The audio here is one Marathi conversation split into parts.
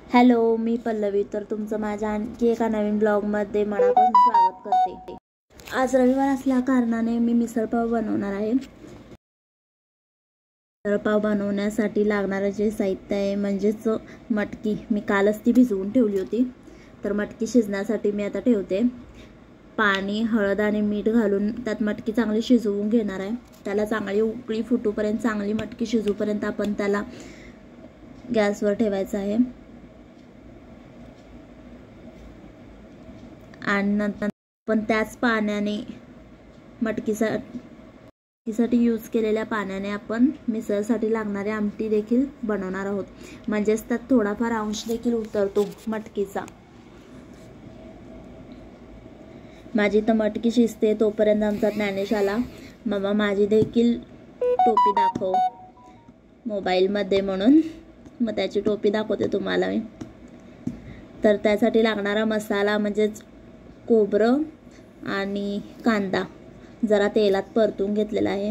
हॅलो, मी पल्लवी. तर तुमचं माझ्या आणखी एका नवीन ब्लॉगमध्ये मनापासून स्वागत करते. आज रविवार असल्या कारणाने मी मिसळपाव बनवणार आहे. मिसळपाव बनवण्यासाठी लागणारं जे साहित्य आहे म्हणजेच मटकी. मी कालच ती भिजवून ठेवली होती. तर मटकी शिजण्यासाठी मी आता ठेवते. पाणी, हळद आणि मीठ घालून त्यात मटकी चांगली शिजवून घेणार आहे. त्याला चांगली उकळी फुटूपर्यंत, चांगली मटकी शिजूपर्यंत आपण त्याला गॅसवर ठेवायचं आहे. आणि नंतर पण त्याच पाण्याने मटकीसाठी यूज केलेल्या पाण्याने आपण मिसळसाठी लागणारी आमटी देखील बनवणार आहोत. म्हणजेच त्यात थोडाफार अंश देखील उतरतो मटकीचा. माझी तर मटकी शिजते तोपर्यंत आमचा ज्ञानेश आला. मम्मा माझी देखील टोपी दाखव मोबाईलमध्ये म्हणून. मग त्याची टोपी दाखवते तुम्हाला मी. तर त्यासाठी लागणारा मसाला म्हणजेच खोबरं आणि कांदा जरा तेलात परतून घेतलेला आहे.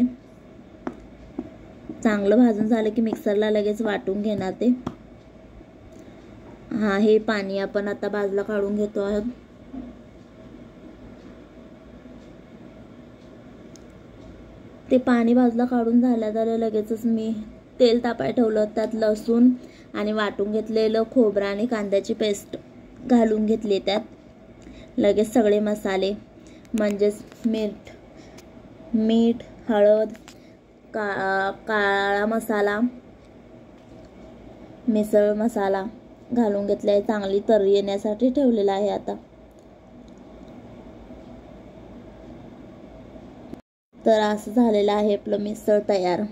चांगलं भाजून झालं की मिक्सरला लगेच वाटून घेणार ते. हे पाणी आपण आता बाजूला काढून घेतो आहोत. ते पाणी बाजूला काढून झालं लगेचच मी तेल तापाय ठेवलं. त्यात लसूण आणि वाटून घेतलेलं खोबरं आणि कांद्याची पेस्ट घालून घेतली. त्यात लगेच सगळे मसाले म्हणजेच मीठ, हळद, काळा मसाला, मिसळ मसाला घालून घेतला आहे. चांगली तर्री येण्यासाठी ठेवलेला आहे. आता तर असं झालेलं आहे आपलं मिसळ तयार.